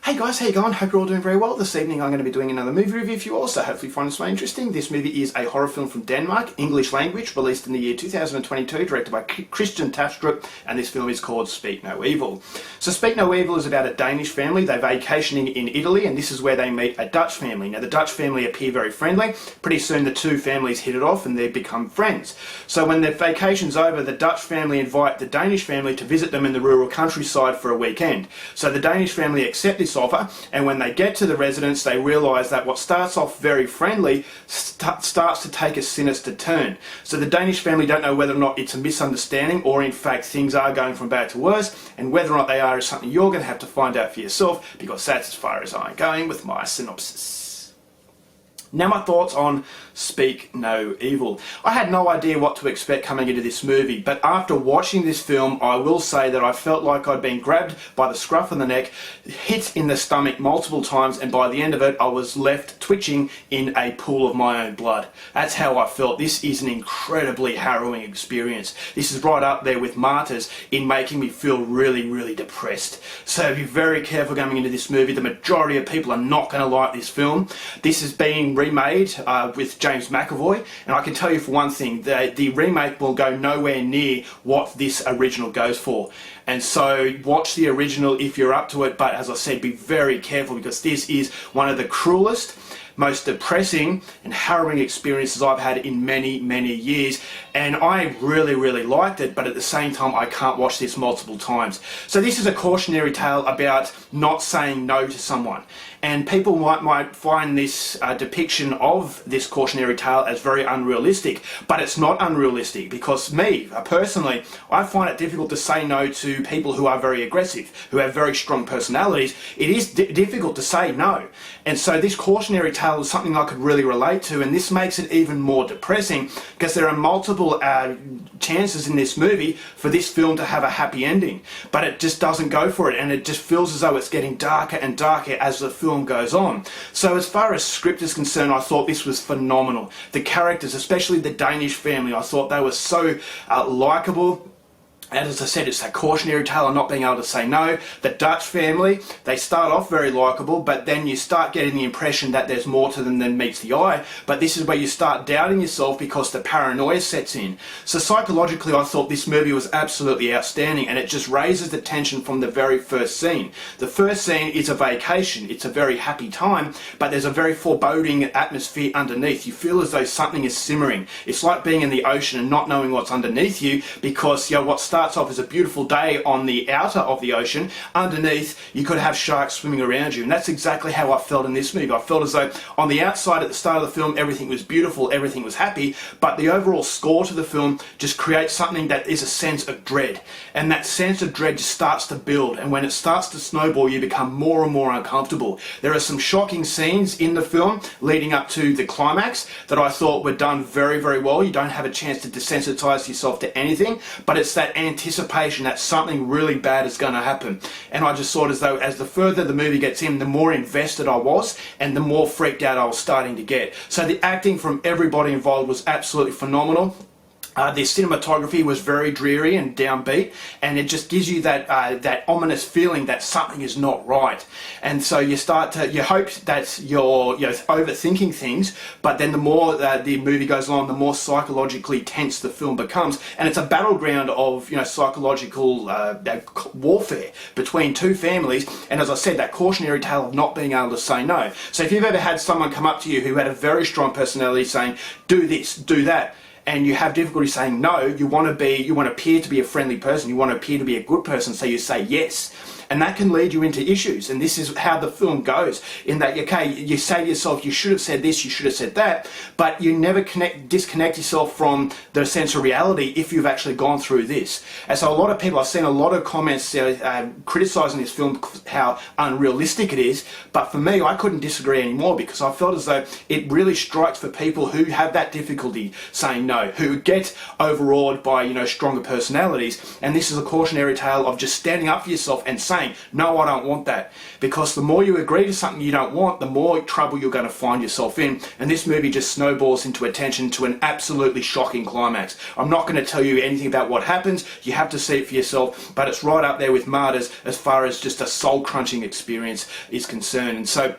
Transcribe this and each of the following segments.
Hey guys, how you going? Hope you're all doing very well. This evening I'm going to be doing another movie review for you all, so hopefully you find this one interesting. This movie is a horror film from Denmark, English language, released in the year 2022, directed by Christian Tastrup, and this film is called Speak No Evil. So Speak No Evil is about a Danish family. They're vacationing in Italy, and this is where they meet a Dutch family. Now the Dutch family appear very friendly. Pretty soon the two families hit it off and they become friends. So when their vacation's over, the Dutch family invite the Danish family to visit them in the rural countryside for a weekend. So the Danish family accept this offer, and when they get to the residence they realise that what starts off very friendly starts to take a sinister turn. So the Danish family don't know whether or not it's a misunderstanding or in fact things are going from bad to worse, and whether or not they are is something you're going to have to find out for yourself, because that's as far as I'm going with my synopsis. Now my thoughts on Speak No Evil. I had no idea what to expect coming into this movie, but after watching this film I will say that I felt like I'd been grabbed by the scruff of the neck, hit in the stomach multiple times, and by the end of it I was left twitching in a pool of my own blood. That's how I felt. This is an incredibly harrowing experience. This is right up there with Martyrs in making me feel really, really depressed. So be very careful coming into this movie. The majority of people are not going to like this film. This is being remade with James McAvoy, and I can tell you for one thing that the remake will go nowhere near what this original goes for. And so watch the original if you're up to it, but as I said, be very careful, because this is one of the cruelest, most depressing and harrowing experiences I've had in many, many years, and I really, really liked it, but at the same time I can't watch this multiple times. So this is a cautionary tale about not saying no to someone, and people might find this depiction of this cautionary tale as very unrealistic, but it's not unrealistic, because me, personally, I find it difficult to say no to people who are very aggressive, who have very strong personalities. It is difficult to say no, and so this cautionary tale is something I could really relate to, and this makes it even more depressing because there are multiple chances in this movie for this film to have a happy ending, but it just doesn't go for it, and it just feels as though it's getting darker and darker as the film goes on. So as far as script is concerned, I thought this was phenomenal. The characters, especially the Danish family, I thought they were so likeable. And as I said, it's that cautionary tale of not being able to say no. The Dutch family, they start off very likeable, but then you start getting the impression that there's more to them than meets the eye. But this is where you start doubting yourself because the paranoia sets in. So psychologically, I thought this movie was absolutely outstanding, and it just raises the tension from the very first scene. The first scene is a vacation. It's a very happy time, but there's a very foreboding atmosphere underneath. You feel as though something is simmering. It's like being in the ocean and not knowing what's underneath you, because what starts off as a beautiful day on the outer of the ocean, underneath you could have sharks swimming around you, and that's exactly how I felt in this movie. I felt as though on the outside at the start of the film everything was beautiful, everything was happy, but the overall score to the film just creates something that is a sense of dread, and that sense of dread just starts to build, and when it starts to snowball you become more and more uncomfortable. There are some shocking scenes in the film leading up to the climax that I thought were done very, very well. You don't have a chance to desensitize yourself to anything, but it's that anticipation that something really bad is going to happen, and I just thought as though as the further the movie gets in, the more invested I was and the more freaked out I was starting to get. So the acting from everybody involved was absolutely phenomenal. The cinematography was very dreary and downbeat, and it just gives you that that ominous feeling that something is not right. And so you hope that you're overthinking things, but then the more the movie goes on, the more psychologically tense the film becomes, and it's a battleground of psychological warfare between two families. And as I said, that cautionary tale of not being able to say no. So if you've ever had someone come up to you who had a very strong personality saying do this, do that, and you have difficulty saying no, you want to appear to be a friendly person, you want to appear to be a good person, so you say yes. And that can lead you into issues, and this is how the film goes, in that, okay, you say to yourself, you should have said this, you should have said that, but you never disconnect yourself from the sense of reality if you've actually gone through this. And so a lot of people, I've seen a lot of comments criticising this film, how unrealistic it is, but for me, I couldn't disagree anymore, because I felt as though it really strikes for people who have that difficulty saying no, who get overawed by, stronger personalities, and this is a cautionary tale of just standing up for yourself and saying, saying, no, I don't want that. Because the more you agree to something you don't want, the more trouble you're going to find yourself in. And this movie just snowballs into attention to an absolutely shocking climax. I'm not going to tell you anything about what happens. You have to see it for yourself, but it's right up there with Martyrs as far as just a soul-crunching experience is concerned. And so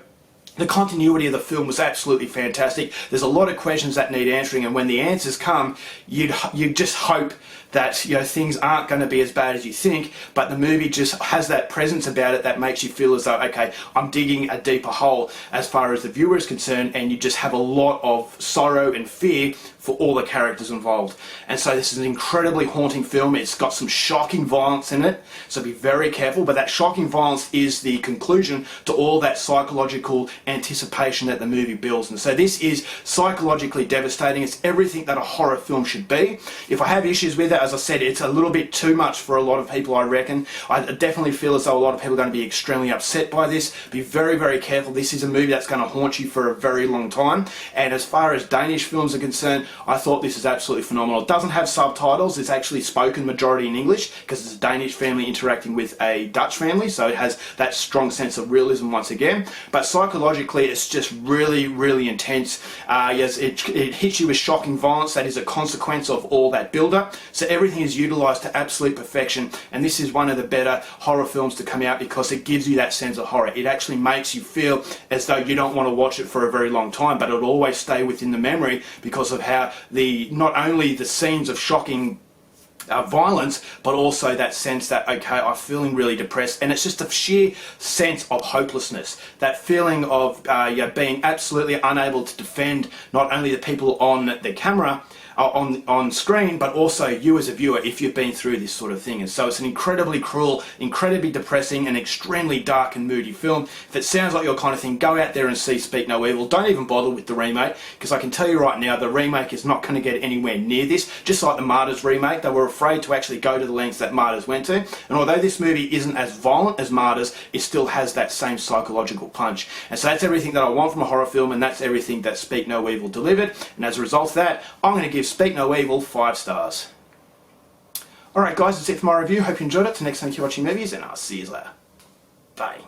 the continuity of the film was absolutely fantastic. There's a lot of questions that need answering, and when the answers come, you just hope that, you know, things aren't going to be as bad as you think, but the movie just has that presence about it that makes you feel as though, okay, I'm digging a deeper hole as far as the viewer is concerned, and you just have a lot of sorrow and fear for all the characters involved. And so this is an incredibly haunting film. It's got some shocking violence in it, so be very careful, but that shocking violence is the conclusion to all that psychological anticipation that the movie builds. And so this is psychologically devastating. It's everything that a horror film should be. If I have issues with it, as I said, it's a little bit too much for a lot of people, I reckon. I definitely feel as though a lot of people are going to be extremely upset by this. Be very, very careful. This is a movie that's going to haunt you for a very long time. And as far as Danish films are concerned, I thought this is absolutely phenomenal. It doesn't have subtitles. It's actually spoken majority in English because it's a Danish family interacting with a Dutch family, so it has that strong sense of realism once again. But psychologically, it's just really, really intense. Yes, it hits you with shocking violence that is a consequence of all that build-up. So everything is utilised to absolute perfection, and this is one of the better horror films to come out because it gives you that sense of horror. It actually makes you feel as though you don't want to watch it for a very long time, but it'll always stay within the memory because of how not only the scenes of shocking violence, but also that sense that, okay, I'm feeling really depressed, and it's just a sheer sense of hopelessness, that feeling of being absolutely unable to defend not only the people on the camera, on screen, but also you as a viewer if you've been through this sort of thing. And so it's an incredibly cruel, incredibly depressing, and extremely dark and moody film. If it sounds like your kind of thing, go out there and see Speak No Evil. Don't even bother with the remake, because I can tell you right now, the remake is not going to get anywhere near this. Just like the Martyrs remake, they were afraid to actually go to the lengths that Martyrs went to. And although this movie isn't as violent as Martyrs, it still has that same psychological punch. And so that's everything that I want from a horror film, and that's everything that Speak No Evil delivered. And as a result of that, I'm going to give Speak No Evil 5 stars. Alright guys, that's it for my review. Hope you enjoyed it. Till next time, keep watching movies, and I'll see you later. Bye.